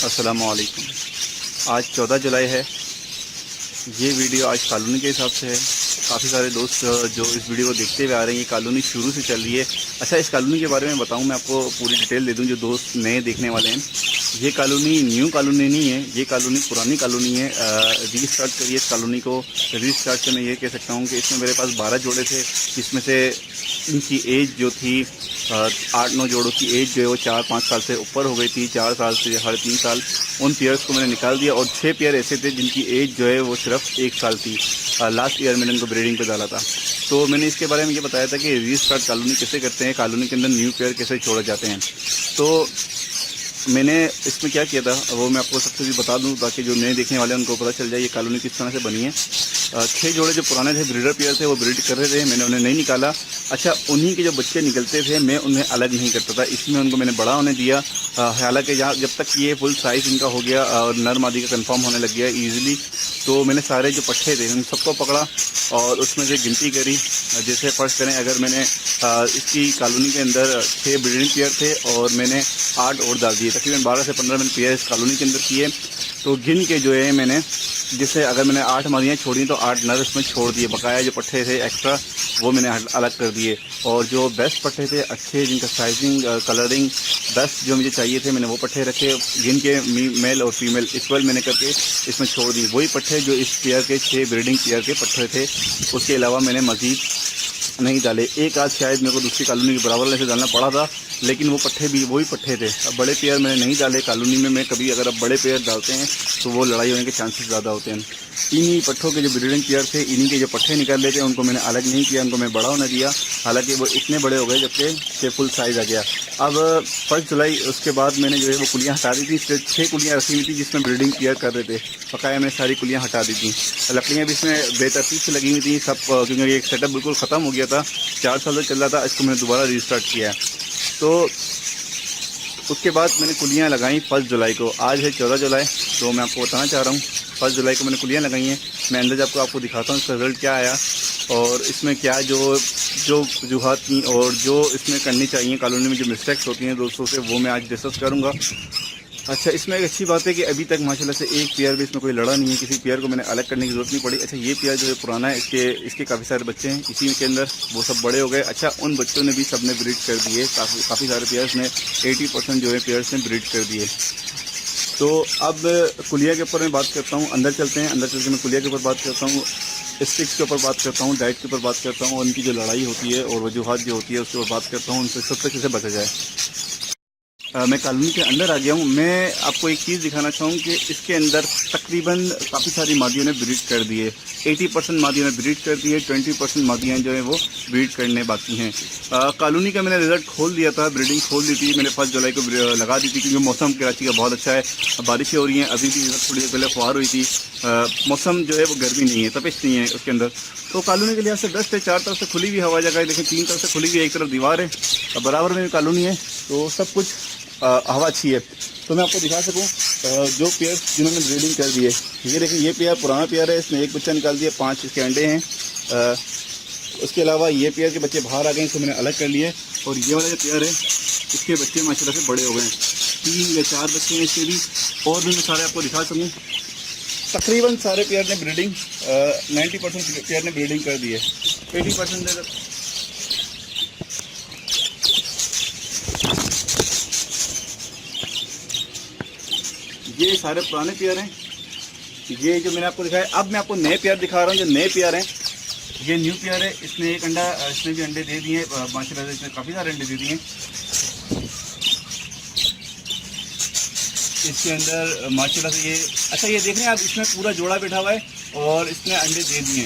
अस्सलामुअलैकुम। आज 14 जुलाई है। ये वीडियो आज कॉलोनी के हिसाब से है। काफ़ी सारे दोस्त जो इस वीडियो को देखते हुए आ रहे हैं, ये कॉलोनी शुरू से चल रही है। अच्छा, इस कॉलोनी के बारे में बताऊं, मैं आपको पूरी डिटेल दे दूं जो दोस्त नए देखने वाले हैं। ये कॉलोनी न्यू कॉलोनी नहीं है, ये कॉलोनी पुरानी कॉलोनी है। रीस्टार्ट करिए इस कॉलोनी को। रीस्टार्ट से मैं ये कह सकता हूँ कि इसमें मेरे पास 12 जोड़े थे, जिसमें से इनकी एज जो थी 8-9 जोड़ों की एज जो है वो 4-5 साल से ऊपर हो गई थी। 4 साल से 3.5 साल उन पेयर्स को मैंने निकाल दिया और 6 पेयर ऐसे थे जिनकी एज जो है वो सिर्फ 1 साल थी। लास्ट ईयर मैंने उनको ब्रीडिंग पे डाला था। तो मैंने इसके बारे में ये बताया था कि रीस्टार्ट कॉलोनी कैसे करते हैं, कॉलोनी के अंदर न्यू पेयर कैसे छोड़े जाते हैं। तो मैंने इसमें क्या किया था वो मैं आपको सबसे भी बता दूं, ताकि जो नए देखने वाले हैं उनको पता चल जाए ये कॉलोनी किस तरह से बनी है। 6 जोड़े जो पुराने थे ब्रीडर पेयर थे, वो ब्रीड कर रहे थे, मैंने उन्हें नहीं निकाला। अच्छा, उन्हीं के जो बच्चे निकलते थे मैं उन्हें अलग नहीं करता था, इसमें उनको मैंने बड़ा होने दिया। हालांकि जब तक ये फुल साइज़ इनका हो गया और नर मादी का कंफर्म होने लग गया ईजिली, तो मैंने सारे जो पट्ठे थे उन सबको पकड़ा और उसमें से गिनती करी। जैसे फर्स्ट करें, अगर मैंने इसकी कॉलोनी के अंदर 6 ब्रीडिंग पेयर थे और मैंने 8 और डाल दिए, तकरीबन 12 से 15 मैंने पेयर इस कॉलोनी के अंदर किए। तो गिन के जो है मैंने, जैसे अगर मैंने 8 मादियाँ छोड़ी तो 8 नर उसमें छोड़ दिए। बकाया जो पट्ठे थे एक्स्ट्रा वो मैंने अलग कर दिए। और जो बेस्ट पट्ठे थे अच्छे, जिनका साइजिंग कलरिंग बेस्ट जो मुझे चाहिए थे, मैंने वो पट्ठे रखे। गिन के मेल और फीमेल इक्वल मैंने करके इसमें छोड़ दी। वही पट्ठे जो इस पेयर के 6 ब्रीडिंग पेयर के पट्ठे थे, उसके अलावा मैंने मज़ीद नहीं डाले। एक आध शायद मेरे को दूसरी कॉलोनी के बराबर से डालना पड़ा था, लेकिन वो पट्ठे भी वही पट्ठे थे। अब बड़े पेयर मैंने नहीं डाले कॉलोनी में। मैं कभी अगर अब बड़े पेयर डालते हैं तो वो लड़ाई होने के चांसेस ज़्यादा होते हैं। इन्हीं पट्ठों के जो ब्रीडिंग पेयर थे, इन्हीं के जो पट्ठे निकाल लेते हैं, उनको मैंने अलग नहीं किया, उनको मैं बड़ा होने दिया। हालांकि वो इतने बड़े हो गए जबकि फुल साइज़ आ गया। अब 1 जुलाई उसके बाद मैंने जो है वो कुलियाँ हटा दी थी। 6 कुलियाँ रखी हुई थी जिसमें ब्रीडिंग पेयर कर रहे थे, बकाया मैंने सारी कुलियाँ हटा दी थी। लकड़ियाँ भी इसमें बेतरतीब से लगी हुई थी सब, क्योंकि एक सेटअप बिल्कुल ख़त्म हो गया था, 4 साल से चल रहा था। इसको मैंने दोबारा रीस्टार्ट किया है। तो उसके बाद मैंने कुलियाँ लगाई 1 जुलाई को। आज है 14 जुलाई, तो मैं आपको बताना चाह रहा हूँ 1 जुलाई को मैंने कुलियाँ लगाई हैं। मैं अंदर आपको दिखाता हूँ इसका रिज़ल्ट क्या आया और इसमें क्या जो वजूहात थी और जो इसमें करनी चाहिए कॉलोनी में जो मिस्टेक्स होती हैं दोस्तों से, वो मैं आज डिस्कस करूँगा। अच्छा, इसमें एक अच्छी बात है कि अभी तक माशाल्लाह से एक पेयर भी इसमें कोई लड़ा नहीं है, किसी पेयर को मैंने अलग करने की ज़रूरत नहीं पड़ी। अच्छा, ये पेयर जो है पुराना है, इसके काफ़ी सारे बच्चे हैं इसी के अंदर, वो सब बड़े हो गए। अच्छा, उन बच्चों ने भी सब ने ब्रीड कर दिए, काफ़ी सारे पेयर्स ने 80% जो है पेयर्स ने ब्रीड कर दिए। तो अब कुलिया के ऊपर मैं बात करता हूँ, अंदर चलते हैं। अंदर चल के मैं कुलिया के ऊपर बात करता हूँ, स्टिक्स के ऊपर बात करता हूँ, डाइट के ऊपर बात करता हूँ, उनकी जो लड़ाई होती है और वजूहात जो होती है उसके ऊपर बात करता हूँ, उनसे सबसे कैसे बचा जाए। मैं कॉलोनी के अंदर आ गया हूँ। मैं आपको एक चीज़ दिखाना चाहूँ कि इसके अंदर तकरीबन काफ़ी सारी मादियों ने ब्रीड कर दिए। 80% मादियों ने ब्रीड कर दिए, 20% मादियाँ जो है वो ब्रीड करने बाकी हैं। कॉलोनी का मैंने रिज़ल्ट खोल दिया था, ब्रीडिंग खोल दी थी मैंने 1 जुलाई को लगा दी थी, क्योंकि मौसम कराची का बहुत अच्छा है, बारिशें हो रही हैं। अभी भी थोड़ी देर पहले फुहार हुई थी। मौसम जो है वो गर्मी नहीं है, तपिश नहीं है उसके अंदर। तो कॉलोनी के लिहाज से बेस्ट है। 4 तरफ से खुली हुई हवा जगह है, लेकिन 3 तरफ से खुली हुई, एक तरफ दीवार है, बराबर में कॉलोनी है, तो सब कुछ हवा अच्छी है। तो मैं आपको दिखा सकूं जो पेयर जिन्होंने ब्रीडिंग कर दिए, ये देखिए, ये पेयर पुराना पेयर है, इसने एक बच्चा निकाल दिया, 5 इसके अंडे हैं। उसके अलावा ये पेयर के बच्चे बाहर आ गए, इसको मैंने अलग कर लिए। और ये वाला जो पेयर है, इसके बच्चे माशाल्लाह से बड़े हो गए, 3 या 4 बच्चे हैं इसके भी। और भी मैं सारे आपको दिखा सकूँ, तकरीबन सारे पेयर ने ब्रीडिंग 90% पेयर ने ब्रीडिंग कर दी है। 80% ये सारे पुराने पेयर हैं, ये जो मैंने आपको दिखाया। अब मैं आपको नए पेयर दिखा रहा हूँ। जो नए पेयर हैं, ये न्यू पेयर है, इसने एक अंडा, इसने भी अंडे दे दिए माशाल्लाह से, इसने काफ़ी सारे अंडे दे दिए। इसके अंदर माशाल्लाह से ये, अच्छा ये देख रहे हैं आप, इसमें पूरा जोड़ा बैठा हुआ है और इसने अंडे दे दिए।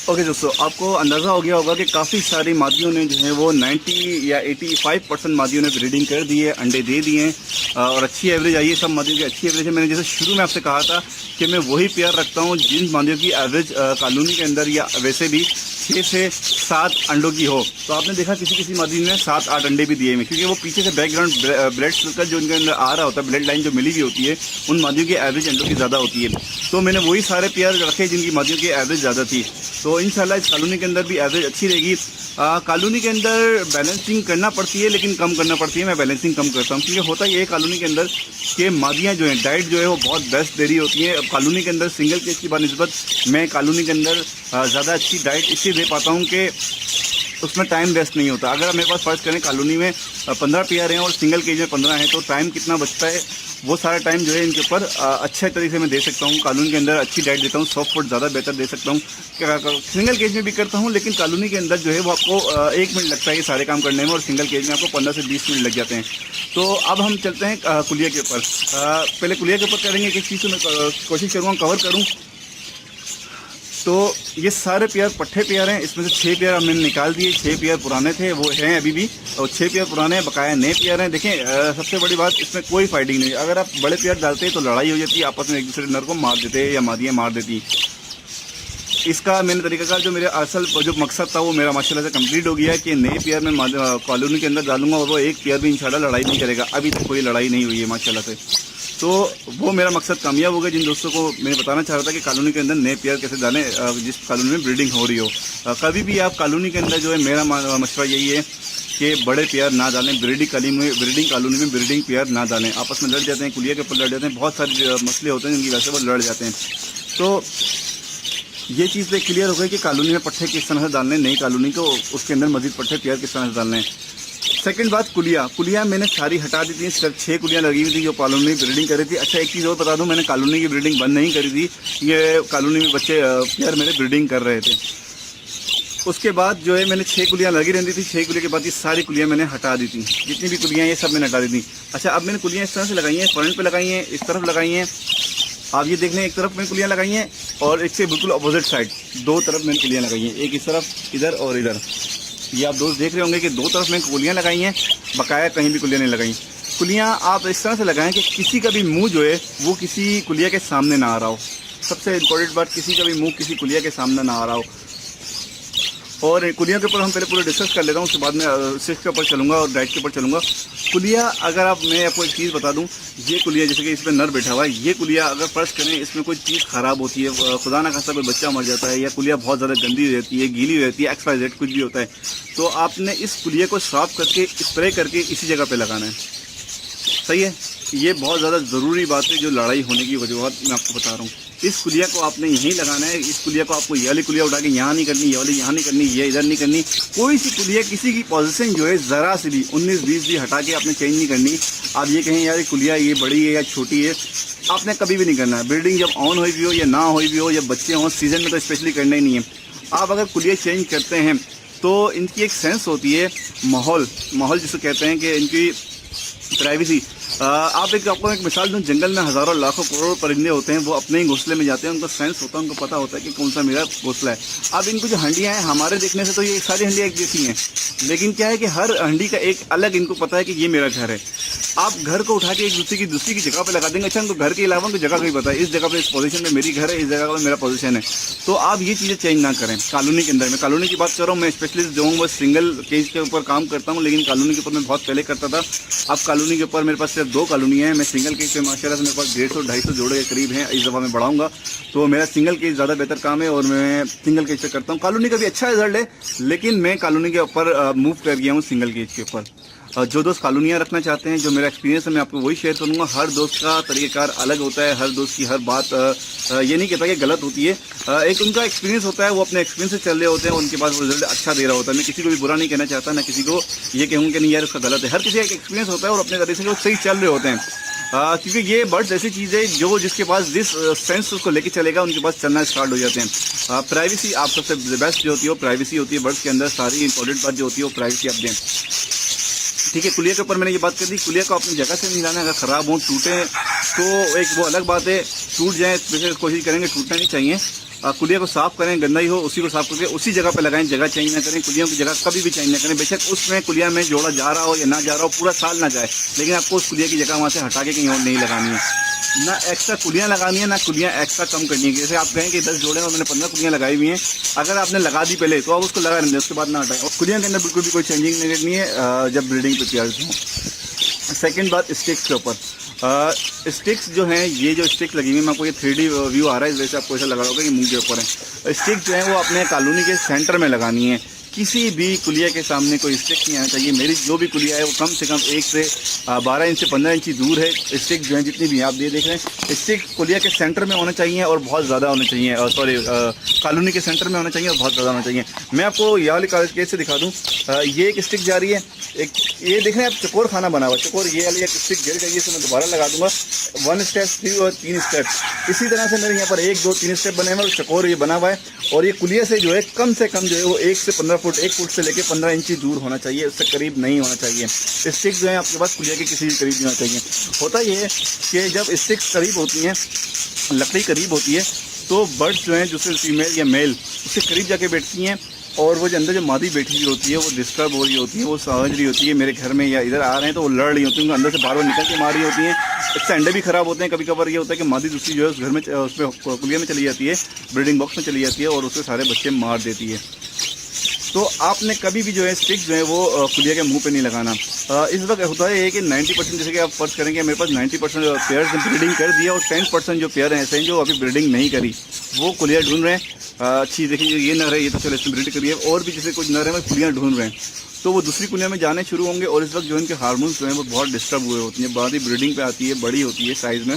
ओके दोस्तों, आपको अंदाज़ा हो गया होगा कि काफ़ी सारी मादियों ने जो है वो 90 या 85% मादियों ने ब्रीडिंग कर दी है, अंडे दे दिए हैं। और अच्छी एवरेज आई है, सब मादियों की अच्छी एवरेज है। मैंने जैसे शुरू में आपसे कहा था कि मैं वही पेयर रखता हूँ जिन मादियों की एवरेज कॉलोनी के अंदर या वैसे भी 6 से 7 अंडों की हो। तो आपने देखा किसी मादी ने 7-8 अंडे भी दिए हैं, क्योंकि वो पीछे से बैकग्राउंड ब्लड सर्कल जो उनके अंदर आ रहा होता है, ब्लड लाइन जो मिली हुई होती है, उन मादियों की एवरेज अंडों की ज़्यादा होती है। तो मैंने वही सारे पेयर रखे जिनकी मादियों की एवरेज ज़्यादा थी। तो इंशाल्लाह इस कॉलोनी के अंदर भी एवरेज अच्छी रहेगी। कॉलोनी के अंदर बैलेंसिंग करना पड़ती है, लेकिन कम करना पड़ती है। मैं बैलेंसिंग कम करता हूँ, क्योंकि होता ये है कॉलोनी के अंदर कि मादियाँ जो हैं डाइट जो है वो बहुत बेस्ट दे रही होती हैं। कॉलोनी के अंदर सिंगल केज की बनस्बत मैं कॉलोनी के अंदर ज़्यादा अच्छी डाइट इसलिए दे पाता हूँ कि उसमें टाइम वेस्ट नहीं होता। अगर मेरे पास फर्स्ट करें कॉलोनी में 15 पेयर हैं और सिंगल केज में 15 हैं, तो टाइम कितना बचता है, वो सारा टाइम जो है इनके ऊपर अच्छे तरीके से मैं दे सकता हूँ। कॉलोनी के अंदर अच्छी डाइट देता हूँ, सॉफ्ट फूड ज़्यादा बेहतर दे सकता हूँ। सिंगल केज में भी करता हूँ, लेकिन कॉलोनी के अंदर जो है वो आपको 1 मिनट लगता है ये सारे काम करने में, और सिंगल केज में आपको 15 से 20 मिनट लग जाते हैं। तो अब हम चलते हैं कुलिया के ऊपर। पहले कुलिया के ऊपर करेंगे, किस चीज़ से मैं कोशिश करूँगा कवर करूँ। तो ये सारे पेयर पट्ठे पेयर हैं, इसमें से 6 पेयर मैंने निकाल दिए। 6 पेयर पुराने थे वो हैं अभी भी, और 6 पेयर पुराने बकाया नए पेयर हैं। देखें सबसे बड़ी बात इसमें कोई फाइटिंग नहीं। अगर आप बड़े पेयर डालते हैं तो लड़ाई हो जाती है, आपस में एक दूसरे नर को मार देते हैं या मादियाँ मार देती। इसका मैंने तरीकाकार जो मेरे असल जो मकसद था वो मेरा माशाल्लाह से कंप्लीट हो गया है कि नए पेयर में कॉलोनी के अंदर डालूंगा और वो एक पेयर भी इंशाल्लाह लड़ाई नहीं करेगा। अभी तक कोई लड़ाई नहीं हुई है माशाल्लाह से। तो वो मेरा मकसद कामयाब हो गया। जिन दोस्तों को मैंने बताना चाह रहा था कि कॉलोनी के अंदर नए पेयर कैसे डालें जिस कॉलोनी में ब्रीडिंग हो रही हो। कभी भी आप कॉलोनी के अंदर जो है मेरा मशवरा यही है कि बड़े पेयर ना डालें। ब्रीडिंग कॉलोनी में ब्रीडिंग पेयर ना डालें। आपस में लड़ जाते हैं, कुलिया के ऊपर लड़ जाते हैं, बहुत सारे मसले होते हैं जिनकी वजह से वो लड़ जाते हैं। तो ये चीज़ तो क्लियर हो गई कि कॉलोनी में पट्टे किस तरह से डालने, नई कॉलोनी को उसके अंदर मजीद पट्टे पेयर किस तरह से डालने हैं। सेकंड बात, कुलिया मैंने सारी हटा दी थी। सिर्फ 6 कुलियाँ लगी हुई थी जो कॉलोनी में ब्रीडिंग कर रही थी। अच्छा एक चीज़ और बता दूं, मैंने कॉलोनी की ब्रीडिंग बंद नहीं करी थी। ये कॉलोनी में बच्चे पेयर मेरे ब्रीडिंग कर रहे थे। उसके बाद जो है मैंने 6 कुलियाँ लगी रहती थी। 6 कुलिया के बाद ये सारी कुलियाँ मैंने हटा दी थी। जितनी भी कुलियाँ ये सब मैंने हटा दी थी। अच्छा अब मैंने कुलियाँ इस तरह से लगाई हैं, फ्रंट पर लगाई हैं, इस तरफ लगाई हैं। आप ये देख लें, एक तरफ मैंने कुलियाँ लगाई हैं और एक से बिल्कुल अपोजिट साइड 2 तरफ मैंने कुलियाँ लगाई हैं, एक इस तरफ इधर और इधर। ये आप दोस्त देख रहे होंगे कि 2 तरफ मैंने कुलियाँ लगाई हैं, बकाया कहीं भी कुलियाँ नहीं लगाई। कुलियाँ आप इस तरह से लगाएं कि किसी का भी मुंह जो है वो किसी कुलिया के सामने ना आ रहा हो। सबसे इम्पोर्टेंट बात, किसी का भी मुंह किसी कुलिया के सामने ना आ रहा हो। और कुलिया के ऊपर हम पहले पूरा डिस्कस कर लेता हूँ, उसके बाद में सिक्स के ऊपर चलूँगा और डाइट के ऊपर चलूँगा। कुलिया अगर मैं आपको एक चीज़ बता दूँ, ये कुलिया जैसे कि इस पर नर बैठा हुआ है, ये कुलिया अगर फर्ज करें इसमें कोई चीज़ ख़राब होती है, खुदा ना खासा कोई बच्चा मर जाता है या कुलिया बहुत ज़्यादा गंदी हो जाती है, गीली हो जाती है, XYZ कुछ भी होता है, तो आपने इस कुलिया को साफ करके स्प्रे करके इसी जगह पर लगाना है। सही है, ये बहुत ज़्यादा ज़रूरी बात है जो लड़ाई होने की वजूहत मैं आपको बता रहा हूँ। इस कुलिया को आपने यहीं लगाना है। इस कुलिया को आपको ये वाली कुलिया उठा के यहाँ नहीं करनी, ये वाली यहाँ नहीं करनी, ये इधर नहीं करनी। कोई सी कुलिया किसी की पोजीशन जो है ज़रा से भी 19-20 भी हटा के आपने चेंज नहीं करनी। आप ये कहें यार कुलिया ये बड़ी है या छोटी है, आपने कभी भी नहीं करना है। ब्रीडिंग जब ऑन हुई भी हो या ना हुई भी हो या बच्चे हों, सीज़न में तो स्पेशली करना ही नहीं है। आप अगर कुलिया चेंज करते हैं तो इनकी एक सेंस होती है, माहौल जिसे कहते हैं कि इनकी प्राइवेसी। आपको एक मिसाल दूँ, जंगल में हज़ारों लाखों करोड़ों परिंदे होते हैं, वो अपने ही घोंसले में जाते हैं, उनको सेंस होता है, उनको पता होता है कि कौन सा मेरा घोंसला है। अब इनको जो हंडियाँ हैं हमारे देखने से तो ये सारी हंडियाँ एक जैसी हैं, लेकिन क्या है कि हर हंडी का एक अलग इनको पता है कि ये मेरा घर है। आप घर को उठा के एक दूसरी की जगह पे लगा देंगे। अच्छा, उनको घर के अलावा उनको जगह नहीं पता है, इस जगह पे इस पोजीशन में मेरी घर है, इस जगह पे मेरा पोजीशन है। तो आप ये चीज़ें चेंज ना करें कॉलोनी के अंदर। मैं कॉलोनी की बात कर रहा हूँ, मैं स्पेशलिस्ट जो हूँ वो सिंगल केज के ऊपर काम करता हूँ, लेकिन कॉलोनी के ऊपर मैं बहुत पहले करता था। अब कॉलोनी के ऊपर मेरे पास सिर्फ 2 कॉलोनी है। मैं सिंगल केज पे माशाल्लाह से मेरे पास 150-250 जोड़े के करीब हैं। इस दफ़ा मैं बढ़ाऊंगा, तो मेरा सिंगल केज ज़्यादा बेहतर काम है और मैं सिंगल केज पे करता हूँ। कॉलोनी का भी अच्छा रिजल्ट है, लेकिन मैं कॉलोनी के ऊपर मूव कर गया हूँ सिंगल केज के ऊपर। जो दोस्त कॉलोनियाँ रखना चाहते हैं, जो मेरा एक्सपीरियंस है मैं आपको वही शेयर करूँगा। हर दोस्त का तरीक़ाकार अलग होता है, हर दोस्त की हर बात ये नहीं कहता कि गलत होती है। एक उनका एक्सपीरियंस होता है, वो अपने एक्सपीरियंस से चल रहे होते हैं, उनके पास रिजल्ट अच्छा दे रहा होता है। मैं किसी को भी बुरा नहीं कहना चाहता, ना किसी को ये कहूँ कि नहीं यार उसका गलत है। हर किसी का एक एक्सपीरियंस होता है और अपने तरीके से वो सही चल रहे होते हैं। क्योंकि ये बर्ड्स ऐसी चीज़ है जो जिसके पास जिस सेंस उसको लेके चलेगा उनके पास चलना स्टार्ट हो जाते हैं। प्राइवेसी आप सबसे बेस्ट जो होती है वो प्राइवेसी होती है। बर्ड्स के अंदर सारी इंपॉर्टेंट बात जो होती है वो प्राइवेसी आप दें। ठीक है, कुलिया के ऊपर मैंने ये बात कर दी। कुलिया को अपनी जगह से नहीं लाना। अगर ख़राब हो, टूटे तो एक वो अलग बात है, टूट जाए वैसे कोशिश करेंगे, टूटना नहीं चाहिए। कुलिया को साफ करें, गंदा ही हो उसी को साफ करके उसी जगह पे लगाएं, जगह चेंज ना करें, कुलियों की जगह कभी भी चेंज ना करें। बेशक उसमें कुलिया में जोड़ा जा रहा हो या ना जा रहा हो, पूरा साल ना जाए, लेकिन आपको उस कुलिया की जगह वहाँ से हटा के कहीं और नहीं लगानी है। ना एक्स्ट्रा कुलियाँ लगानी है, ना कुलियाँ एक्स्ट्रा कम करनी है। जैसे आप कहें कि 10 जोड़े और मैंने 15 कुलियाँ लगाई हुई हैं, अगर आपने लगा दी पहले तो आप उसको लगा लेंगे, उसके बाद ना हटाएं। और कुलियाँ के अंदर बिल्कुल भी कोई चेंजिंग नहीं करनी है जब ब्रीडिंग पे तैयार हो। सेकेंड बात स्टिक्स के ऊपर, स्टिक्स जो हैं, ये जो स्टिक्स लगी हुई है, मैं आपको ये 3D व्यू आ रहा है, इस वजह से आपको ऐसा लगा होगा कि मुंह के ऊपर है। स्टिक्स जो है वो अपने कॉलोनी के सेंटर में लगानी है, किसी भी कुलिया के सामने कोई स्टिक नहीं आना चाहिए। मेरी जो भी कुलिया है वो कम से कम 1 से 12 इंच से 15 इंच दूर है। स्टिक जो है जितनी भी आप ये देख रहे हैं, स्टिक कुलिया के सेंटर में होना चाहिए और बहुत ज़्यादा होना चाहिए, सॉरी कॉलोनी के सेंटर में होना चाहिए और बहुत ज़्यादा होना चाहिए। मैं आपको ये वाली कॉलेज केस से दिखा दूँ, ये एक स्टिक जा रही है, एक ये देख रहे हैं आप चकोर खाना बना हुआ, चकोर ये वाली एक स्टिक गिर गई है, इसे मैं दोबारा लगा दूंगा। 1 स्टेप 2 और 3 स्टेप, इसी तरह से मेरे यहाँ पर 1 2 3 स्टेप बने हुए और चकोर ये बना हुआ है। और ये कुलिया से जो है कम से कम जो है वो 1 से 15 फुट, 1 फुट से लेकर 15 इंच दूर होना चाहिए, उससे करीब नहीं होना चाहिए। स्टिक जो है आपके पास कुलिया के किसी भी करीब नहीं होना चाहिए। होता ये है कि जब स्टिक्स करीब होती हैं, लकड़ी करीब होती है, तो बर्ड्स जो हैं, दूसरे फीमेल या मेल उससे करीब जाके बैठती हैं और वो जो अंदर जो मादी बैठी हुई होती है वो डिस्टर्ब हो रही होती है, वो समझ रही होती है मेरे घर में या इधर आ रहे हैं, तो वो लड़ रही होती है, अंदर से बार बार निकल के मार रही होती हैं। इससे अंडे भी ख़राब होते हैं। कभी कभार ये होता है कि मादी दूसरी जो है उस घर में, उसमें कुलिया में चली जाती है, ब्रीडिंग बॉक्स में चली जाती है और उसके सारे बच्चे मार देती है। तो आपने कभी भी जो है स्टिक जो है वो कुलिया के मुंह पे नहीं लगाना। इस वक्त होता है कि 90%, जैसे कि आप फर्ज करेंगे मेरे पास 90% पेयर्स ने ब्रीडिंग कर दिया और 10% जो पेयर हैं ऐसे हैं जो अभी ब्रीडिंग नहीं करी, वो कुलिया ढूंढ रहे हैं। अच्छी देखिए ये नर है, ये तो चलो इसमें ब्रीड करिए, और भी जैसे कुछ नर है कुलियाँ ढूंढ रहे हैं, तो वो दूसरी कुलिया में जाने शुरू होंगे और इस वक्त जो इनके हार्मोन्स जो हैं वो बहुत डिस्टर्ब हुए होती हैं। बाद ही ब्रीडिंग पे आती है, बड़ी होती है साइज़ में,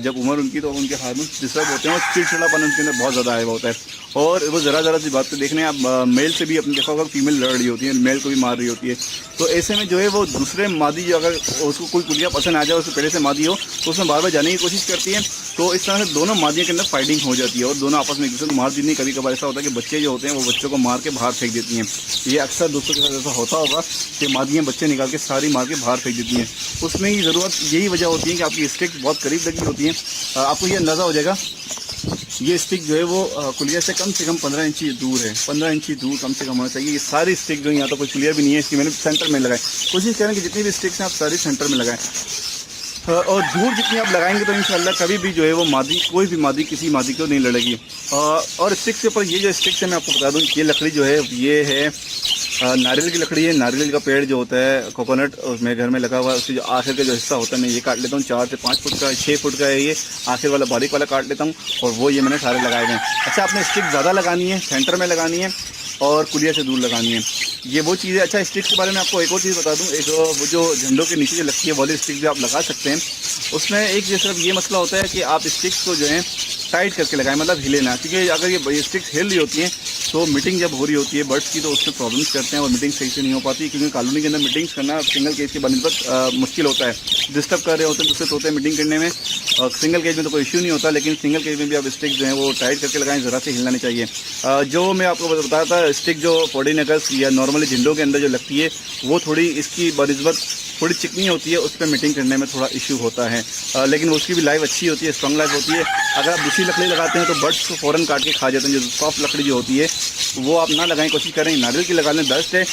जब उम्र उनकी, तो उनके हार्मोन्स डिस्टर्ब होते हैं और चिड़चिड़ापन उनके अंदर बहुत ज़्यादा आया होता है। और वो ज़रा सी बात तो देखने आप मेल से भी अपने देखा होगा फीमेल लड़ रही होती है, मेल को भी मार रही होती है। तो ऐसे में जो है वो दूसरे मादी जो, अगर उसको कोई कुलिया पसंद आ जाए, उससे पहले से मादी हो, तो उसमें बार बार जाने की कोशिश करती है, तो इस तरह से दोनों मादियों के अंदर फाइटिंग हो जाती है और दोनों आपस में एक दूसरे को मार देती है। कभी कभार ऐसा होता है कि बच्चे जो होते हैं वो बच्चों को मार के बाहर फेंक देती हैं। ये अक्सर दोस्तों के साथ ऐसा होता होगा कि मादियाँ बच्चे निकाल के सारी मार के बाहर फेंक देती हैं। उसमें ही ज़रूरत यही वजह होती है कि आपकी स्टिक बहुत करीब लगी होती हैं। आपको ये अंदाज़ा हो जाएगा, ये स्टिक जो है वो कुलिया से कम 15 इंची दूर है, 15 इंची दूर कम से कम होना चाहिए। ये सारी स्टिक जो यहाँ तो कोई कुलिया भी नहीं है, इसकी मैंने सेंटर में लगाई। कोशिश करें कि जितनी भी स्टिक्स हैं आप सारी सेंटर में लगाएं, और दूर जितनी आप लगाएंगे तो इंशाल्लाह कभी भी जो है वो मादी, कोई भी मादी किसी मादी को नहीं लड़ेगी। और स्टिक के ऊपर ये जो स्टिक्स है मैं आपको बता दूं, ये लकड़ी जो है ये है नारियल की लकड़ी है। नारियल का पेड़ जो होता है, कोकोनट, उसमें घर में लगा हुआ है, उसकी जो आखिर का जो हिस्सा होता है मैं ये काट लेता हूँ। 4 से 5 फुट का, 6 फुट का है ये, आखिर वाला बारीक वाला काट लेता हूँ और वो ये मैंने सारे लगाए हुए हैं। अच्छा, आपने स्टिक ज़्यादा लगानी है, सेंटर में लगानी है और कुलिया से दूर लगानी है, ये वो चीज़ है। अच्छा, स्टिक के बारे में आपको एक और चीज़ बता दूं, एक वो जो झंडों के नीचे जो लगती है वाली स्टिक जो आप लगा सकते हैं, उसमें एक जो सिर्फ ये मसला होता है कि आप स्टिक्स को जो है टाइट करके लगाएं, मतलब हिले ना, क्योंकि अगर ये स्टिक्स हिल रही होती हैं तो मीटिंग जब हो रही होती है बर्ड्स की तो उसमें प्रॉब्लम्स करते हैं और मीटिंग सही से नहीं हो पाती, क्योंकि कॉलोनी के अंदर मीटिंग्स करना सिंगल केज के बनस्बत मुश्किल होता है। डिस्टर्ब कर रहे होते हैं दूसरे तोते मीटिंग करने में, और सिंगल केज में तो कोई इश्यू नहीं होता, लेकिन सिंगल केज में भी आप स्टिक जो है वो टाइट करके लगाएं, ज़रा से हिलना नहीं चाहिए। जो मैं आपको बताया था, स्टिक जो पॉलिनेकस या नॉर्मली झिंडों के अंदर जो लगती है वो थोड़ी इसकी बनस्बत थोड़ी चिकनी होती है, उस पर मीटिंग करने में थोड़ा इशू होता है, लेकिन उसकी भी लाइफ अच्छी होती है, स्ट्रॉन्ग लाइफ होती है। अगर आप दूसरी लकड़ी लगाते हैं तो बर्ड्स को फ़ौरन काट के खा जाते हैं। जो सॉफ्ट लकड़ी जो होती है वो आप ना लगाएं, कोशिश करें नारियल की लगाने बेस्ट है।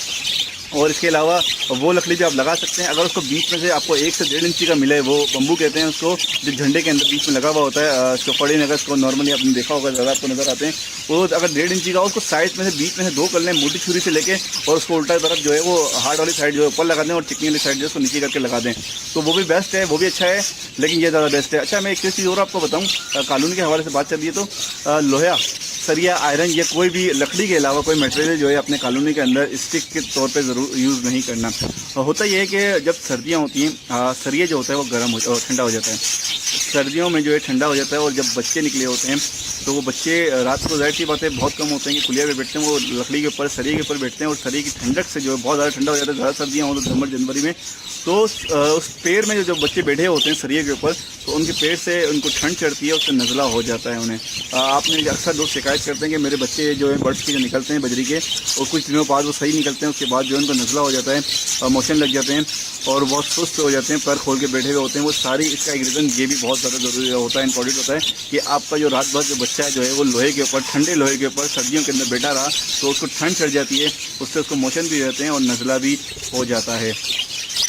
और इसके अलावा वो लकड़ी भी आप लगा सकते हैं, अगर उसको बीच में से आपको 1 से 1.5 इंची का मिले, वो बम्बू कहते हैं उसको, जो झंडे के अंदर बीच में लगा हुआ होता है, चौपड़ी नगर को नॉर्मली आपने देखा होगा, ज़्यादा आपको नज़र आते हैं, वो अगर 1.5 इंची का, उसको साइड में से बीच में से 2 कर लें मोटी छुरी से लेके, और उसको उल्टा तरफ जो है वो हार्ड वाली साइड जो है ऊपर लगा दें और चिकनी वाली साइड जो है उसको नीचे करके लगा दें, तो वो भी बेस्ट है, वो भी अच्छा है, लेकिन ये ज़्यादा बेस्ट है। अच्छा, मैं एक चीज़ और आपको बताऊँ, कानून के हवाले से बात चल रही है, तो लोहा, सरिया, आयरन, या कोई भी लकड़ी के अलावा कोई मटेरियल जो है अपने कॉलोनी के अंदर स्टिक के तौर पे ज़रूर यूज़ नहीं करना। होता यह है कि जब सर्दियाँ होती हैं, सरिया जो होता है वो गर्म हो ठंडा हो जाता है, सर्दियों में जो है ठंडा हो जाता है, और जब बच्चे निकले होते हैं तो वो बच्चे रात को ज़ाहिर सी बात है बहुत कम होते हैं कि कुलिया पे बैठते हैं, वो लकड़ी के ऊपर, सरिये के ऊपर बैठते हैं, और सरिये की ठंडक से जो है बहुत ज़्यादा ठंडा हो जाता है। ज़्यादा सर्दियाँ हो तो दिसंबर जनवरी में, तो उस पेड़ में जो बच्चे बैठे होते हैं सरिये के ऊपर, तो उनके पेड़ से उनको ठंड चढ़ती है, उससे नज़ला हो जाता है उन्हें। आपने अक्सर दोस्त शिकायत शिकायत करते हैं कि मेरे बच्चे जो है बर्ड्स के जो निकलते हैं बजरी के, और कुछ दिनों बाद वो सही निकलते हैं, उसके बाद जो है उनको नज़ला हो जाता है, मोशन लग जाते हैं और बहुत सुस्त हो जाते हैं, पैर खोल के बैठे हुए होते हैं। वो सारी इसका एक रीज़न ये भी बहुत ज़्यादा ज़रूरी होता है, इंपॉर्टेंट होता है कि आपका जो रात भर जो बच्चा है जो है वो लोहे के ऊपर, ठंडे लोहे के ऊपर सर्दियों के अंदर बैठा रहा तो उसको ठंड चढ़ जाती है, उससे उसको मोशन भी रहते हैं और नज़ला भी हो जाता है।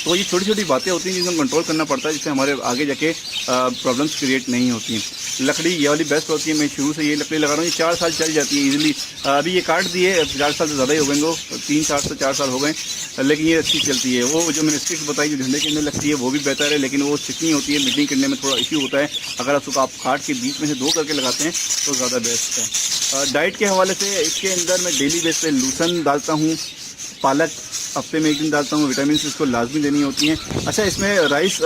तो ये छोटी छोटी बातें होती हैं जिनको कंट्रोल करना पड़ता है, जिससे हमारे आगे जाके प्रॉब्लम्स क्रिएट नहीं होती। लकड़ी ये वाली बेस्ट होती है, मैं शुरू से ये लकड़ी लगा रहा हूँ, ये 4 साल चल जाती है इजीली। अभी ये काट दिए, 4 साल से ज़्यादा ही हो गए, 3 से 4 साल हो गए, लेकिन ये अच्छी चलती है। वो जो मैंने स्टिक्स बताई जो झंडे के अंदर लगती है वो भी बेहतर है, लेकिन वो चिकनी होती है, मीटिंग करने में थोड़ा इश्यू होता है। अगर उसको आप काट के बीच में से 2 करके लगाते हैं तो ज़्यादा बेस्ट है। डाइट के हवाले से इसके अंदर मैं डेली बेस पे लूसन डालता हूँ, पालक हफ्ते में 1 दिन डालता हूँ, विटामिन इसको लाजमी देनी होती हैं। अच्छा, इसमें राइस,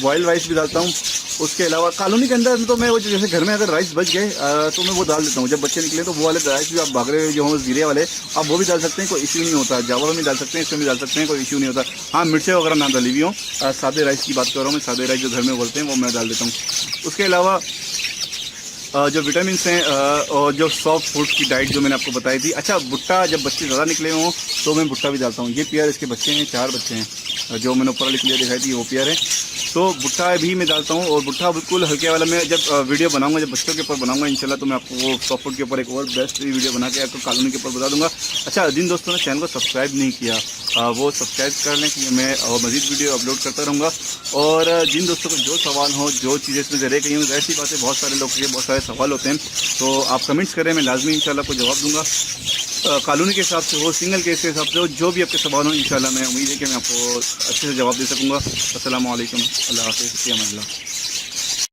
बॉयल राइस भी डालता हूँ। उसके अलावा कॉलोनी के अंदर तो मैं वो जैसे घर में अगर राइस बच गए तो मैं वो डाल देता हूँ। जब बच्चे निकले तो वो वाले राइस भी आप बागरे जो हों जीरे वाले, आप वो भी डाल सकते हैं, कोई इश्यू नहीं होता। चावल में डाल सकते हैं, इसमें भी डाल सकते हैं, कोई इश्यू नहीं होता। हाँ, मिर्चें वगैरह ना डाली हुई हों, सादे राइस की बात कर रहा हूँ मैं, सादे राइस जो घर में बोलते हैं वो मैं डाल देता हूँ। उसके अलावा जो विटामिन हैं और जो सॉफ्ट फूड की डाइट जो मैंने आपको बताई थी। अच्छा, भुट्टा जब बच्चे ज़्यादा निकले हों तो मैं भुट्टा भी डालता हूँ। ये पेयर इसके बच्चे हैं, 4 बच्चे हैं, जो मैंने ऊपर वाली क्लियर दिखाई थी वो पेयर है, तो भुट्टा भी मैं डालता हूँ। और भुट्टा बिल्कुल हल्के वाला, मैं जब वीडियो बनाऊंगा, जब बच्चों के ऊपर बनाऊंगा इंशाल्लाह, तो मैं आपको वो सॉफ्ट फूड के ऊपर एक और बेस्ट वीडियो बना के आपको कॉलोनी के ऊपर बता दूंगा। अच्छा, जिन दोस्तों ने चैनल को सब्सक्राइब नहीं किया वो सब्सक्राइब कर लें, कि मैं मज़ीद वीडियो अपलोड करता रहूँगा। और जिन दोस्तों को जो सवाल हो, जो चीज़ें इसमें से रह गई हैं, ऐसी बातें बहुत सारे लोग के बहुत सारे सवाल होते हैं, तो आप कमेंट्स करें, मैं लाजमी इंशाल्लाह को जवाब दूंगा। कॉलोनी के हिसाब से हो, सिंगल केस के हिसाब से हो, जो भी आपके सवाल हो इंशाल्लाह मैं उम्मीद है कि मैं आपको अच्छे से जवाब दे सकूँगा। अस्सलामु अलैकुम, अल्लाह हाफ़िज़, फ़ी अमान अल्लाह।